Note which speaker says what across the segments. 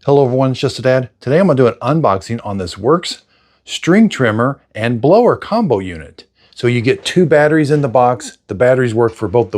Speaker 1: Hello everyone, it's just a dad. Today I'm going to do an unboxing on this Worx string trimmer and blower combo unit. So you get two batteries in the box. The batteries work for both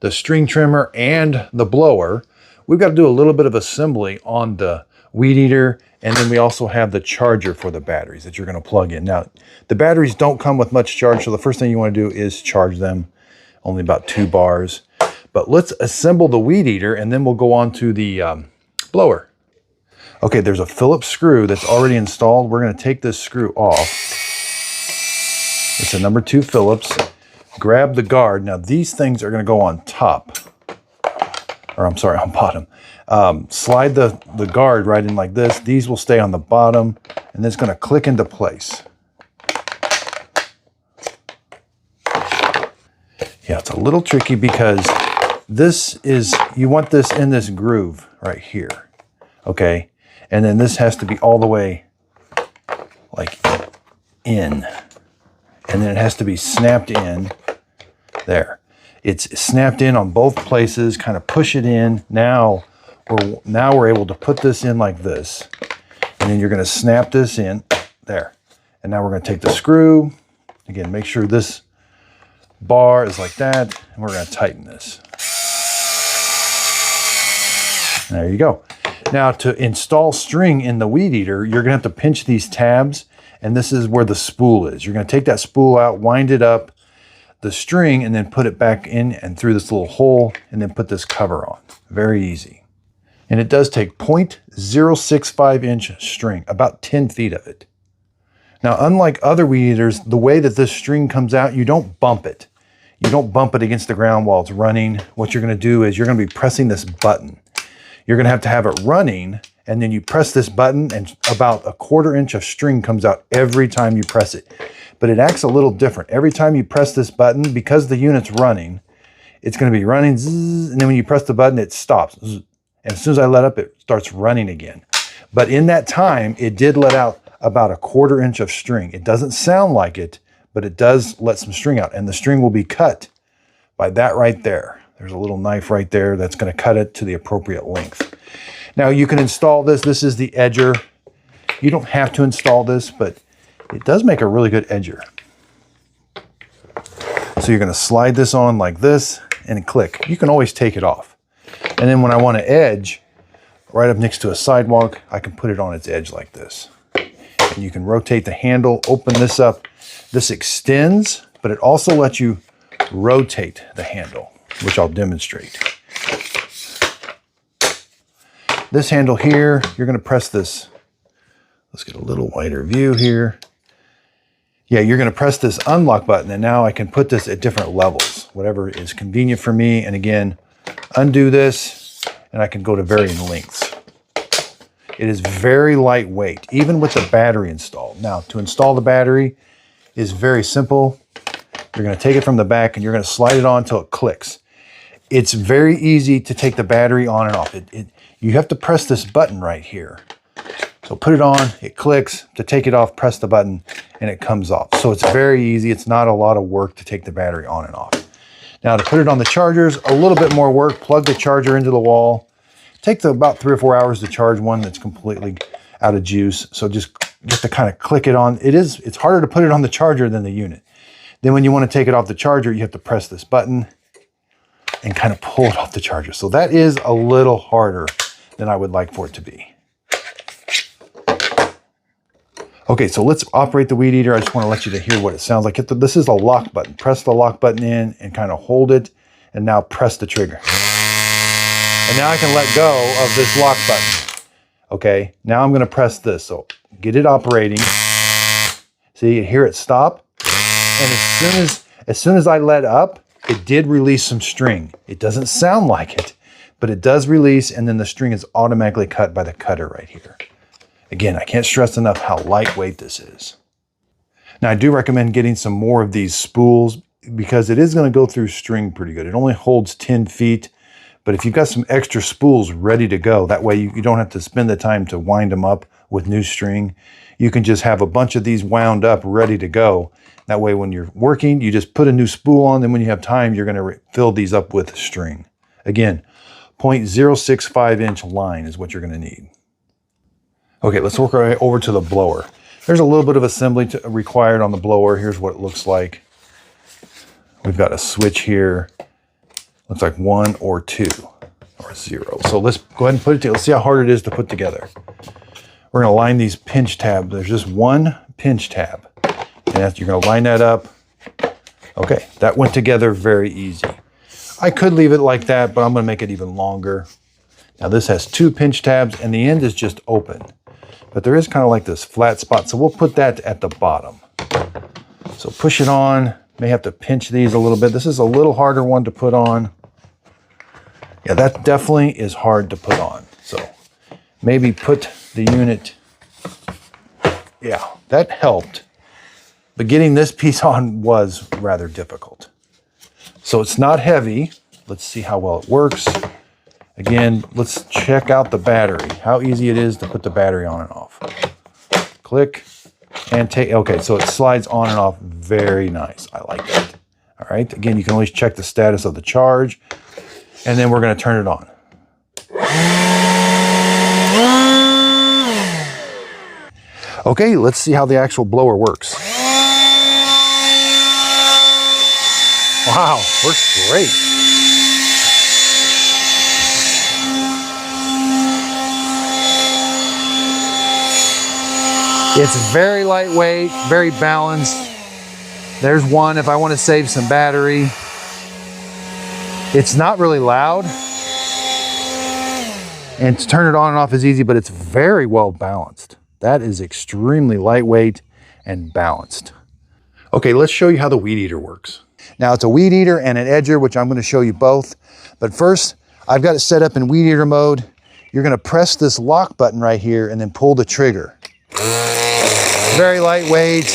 Speaker 1: the string trimmer and the blower. We've got to do a little bit of assembly on the weed eater, and then we also have the charger for the batteries that you're going to plug in. Now, the batteries don't come with much charge, so the first thing you want to do is charge them, only about 2 bars. But let's assemble the weed eater, and then we'll go on to the blower. Okay, there's a Phillips screw that's already installed. We're going to take this screw off. It's a number 2 Phillips. Grab the guard. Now these things are going to go on top, or I'm sorry, on bottom. Slide the guard right in like this. These will stay on the bottom, and then it's going to click into place. Yeah, it's a little tricky because this is, you want this in this groove right here, okay? And then this has to be all the way like in. And then it has to be snapped in there. It's snapped in on both places, kind of push it in. Now we're able to put this in like this. And then you're going to snap this in there. And now we're going to take the screw. Again, make sure this bar is like that. And we're going to tighten this. There you go. Now to install string in the weed eater, you're gonna have to pinch these tabs, and this is where the spool is. You're gonna take that spool out, wind it up, the string, and then put it back in and through this little hole, and then put this cover on. Very easy. And it does take 0.065 inch string, about 10 feet of it. Now, unlike other weed eaters, the way that this string comes out, you don't bump it. You don't bump it against the ground while it's running. What you're gonna do is you're gonna be pressing this button. You're going to have it running, and then you press this button, and about 1/4 inch of string comes out every time you press it. But it acts a little different. Every time you press this button, because the unit's running, it's going to be running, zzz, and then when you press the button, it stops. Zzz, and as soon as I let up, it starts running again. But in that time, it did let out about 1/4 inch of string. It doesn't sound like it, but it does let some string out, and the string will be cut by that right there. There's a little knife right there that's going to cut it to the appropriate length. Now you can install this. This is the edger. You don't have to install this, but it does make a really good edger. So you're going to slide this on like this and click. You can always take it off. And then when I want to edge right up next to a sidewalk, I can put it on its edge like this. And you can rotate the handle, open this up. This extends, but it also lets you rotate the handle, which I'll demonstrate. This handle here, you're going to press this. Let's get a little wider view here. Yeah, you're going to press this unlock button, and now I can put this at different levels, whatever is convenient for me. And again, undo this, and I can go to varying lengths. It is very lightweight, even with the battery installed. Now, to install the battery is very simple. You're going to take it from the back, and you're going to slide it on until it clicks. It's very easy to take the battery on and off. You have to press this button right here. So put it on, it clicks. To take it off, press the button, and it comes off. So it's very easy. It's not a lot of work to take the battery on and off. Now to put it on the chargers, a little bit more work. Plug the charger into the wall. Take about 3 or 4 hours to charge one that's completely out of juice. So just to kind of click it on. It's harder to put it on the charger than the unit. Then when you want to take it off the charger, you have to press this button and kind of pull it off the charger. So that is a little harder than I would like for it to be. Okay, so let's operate the weed eater. I just want to let you to hear what it sounds like. This is a lock button. Press the lock button in and kind of hold it, and now press the trigger. And now I can let go of this lock button. Okay, now I'm going to press this. So get it operating. See, you hear it stop. And as soon as I let up, it did release some string. It doesn't sound like it, but it does release, and then the string is automatically cut by the cutter right here. Again, I can't stress enough how lightweight this is. Now, I do recommend getting some more of these spools because it is going to go through string pretty good. It only holds 10 feet, but if you've got some extra spools ready to go, that way you don't have to spend the time to wind them up with new string. You can just have a bunch of these wound up ready to go. That way when you're working, you just put a new spool on, then when you have time, you're going to fill these up with string. Again, 0.065 inch line is what you're going to need. Okay, let's work our way over to the blower. There's a little bit of assembly required on the blower. Here's what it looks like. We've got a switch here. Looks like 1 or 2 or 0. So let's go ahead and put it together. Let's see how hard it is to put together. We're gonna line these pinch tabs. There's just one pinch tab. And you're gonna line that up. Okay, that went together very easy. I could leave it like that, but I'm gonna make it even longer. Now this has 2 pinch tabs and the end is just open. But there is kind of like this flat spot, so we'll put that at the bottom. So push it on. May have to pinch these a little bit. This is a little harder one to put on. Yeah, that definitely is hard to put on. So maybe put the unit, yeah, that helped. But getting this piece on was rather difficult. So it's not heavy. Let's see how well it works. Again, let's check out the battery, how easy it is to put the battery on and off. Click and take, okay, so it slides on and off very nice. I like that. All right, again, you can always check the status of the charge, and then we're gonna turn it on. Okay, let's see how the actual blower works. Wow, works great. It's very lightweight, very balanced. There's one if I want to save some battery. It's not really loud. And to turn it on and off is easy, but it's very well balanced. That is extremely lightweight and balanced. Okay, let's show you how the weed eater works. Now it's a weed eater and an edger, which I'm going to show you both. But first, I've got it set up in weed eater mode. You're going to press this lock button right here and then pull the trigger. Very lightweight.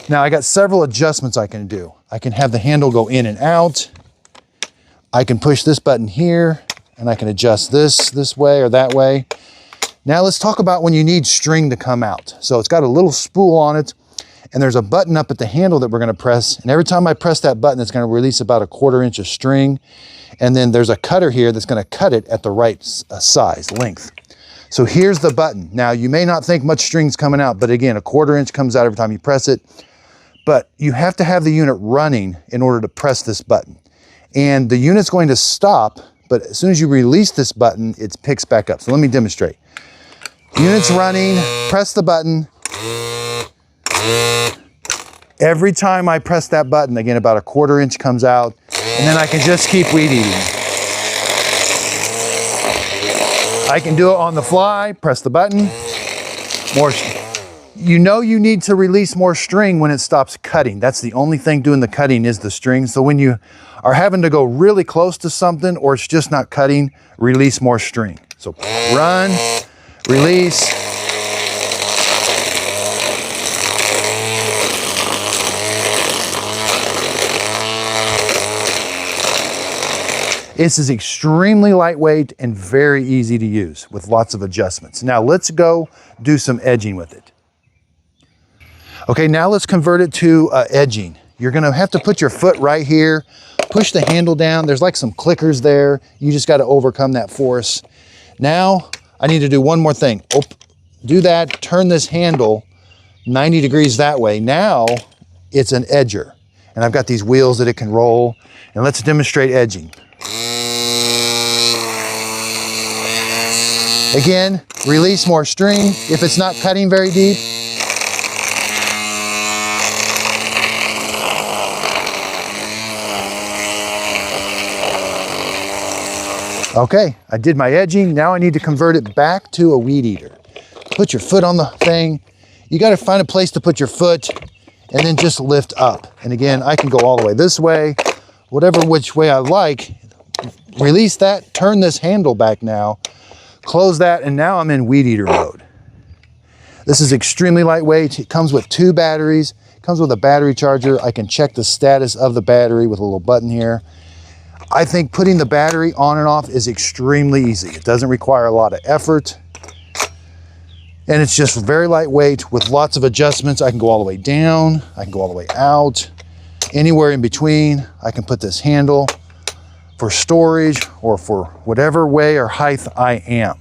Speaker 1: Now I got several adjustments I can do. I can have the handle go in and out. I can push this button here and I can adjust this way or that way. Now let's talk about when you need string to come out. So it's got a little spool on it and there's a button up at the handle that we're gonna press. And every time I press that button, it's gonna release about 1/4 inch of string. And then there's a cutter here that's gonna cut it at the right size, length. So here's the button. Now you may not think much string's coming out, but again, 1/4 inch comes out every time you press it. But you have to have the unit running in order to press this button. And the unit's going to stop, but as soon as you release this button, it picks back up. So let me demonstrate. Unit's running, press the button. Every time I press that button, again, about 1/4 inch comes out, and then I can just keep weed eating. I can do it on the fly, press the button, more. You know you need to release more string when it stops cutting. That's the only thing doing the cutting is the string. So when you are having to go really close to something or it's just not cutting, release more string. So run, release. This is extremely lightweight and very easy to use with lots of adjustments. Now let's go do some edging with it. Okay, now let's convert it to edging. You're gonna have to put your foot right here, push the handle down. There's like some clickers there. You just gotta overcome that force. Now, I need to do one more thing. Do that, turn this handle 90 degrees that way. Now, it's an edger. And I've got these wheels that it can roll. And let's demonstrate edging. Again, release more string if it's not cutting very deep. Okay, I did my edging. Now I need to convert it back to a weed eater. Put your foot on the thing. You got to find a place to put your foot and then just lift up. And again, I can go all the way this way, whatever which way I like. Release that, turn this handle back now, close that, and now I'm in weed eater mode. This is extremely lightweight. It comes with 2 batteries. It comes with a battery charger. I can check the status of the battery with a little button here. I think putting the battery on and off is extremely easy. It doesn't require a lot of effort. And it's just very lightweight with lots of adjustments. I can go all the way down. I can go all the way out. Anywhere in between, I can put this handle for storage or for whatever way or height I am.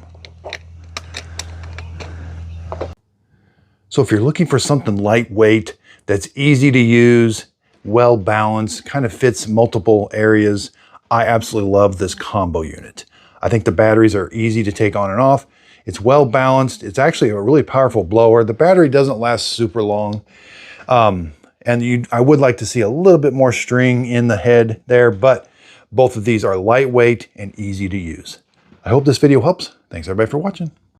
Speaker 1: So if you're looking for something lightweight, that's easy to use, well balanced, kind of fits multiple areas, I absolutely love this combo unit. I think the batteries are easy to take on and off. It's well balanced. It's actually a really powerful blower. The battery doesn't last super long. I would like to see a little bit more string in the head there, but both of these are lightweight and easy to use. I hope this video helps. Thanks everybody for watching.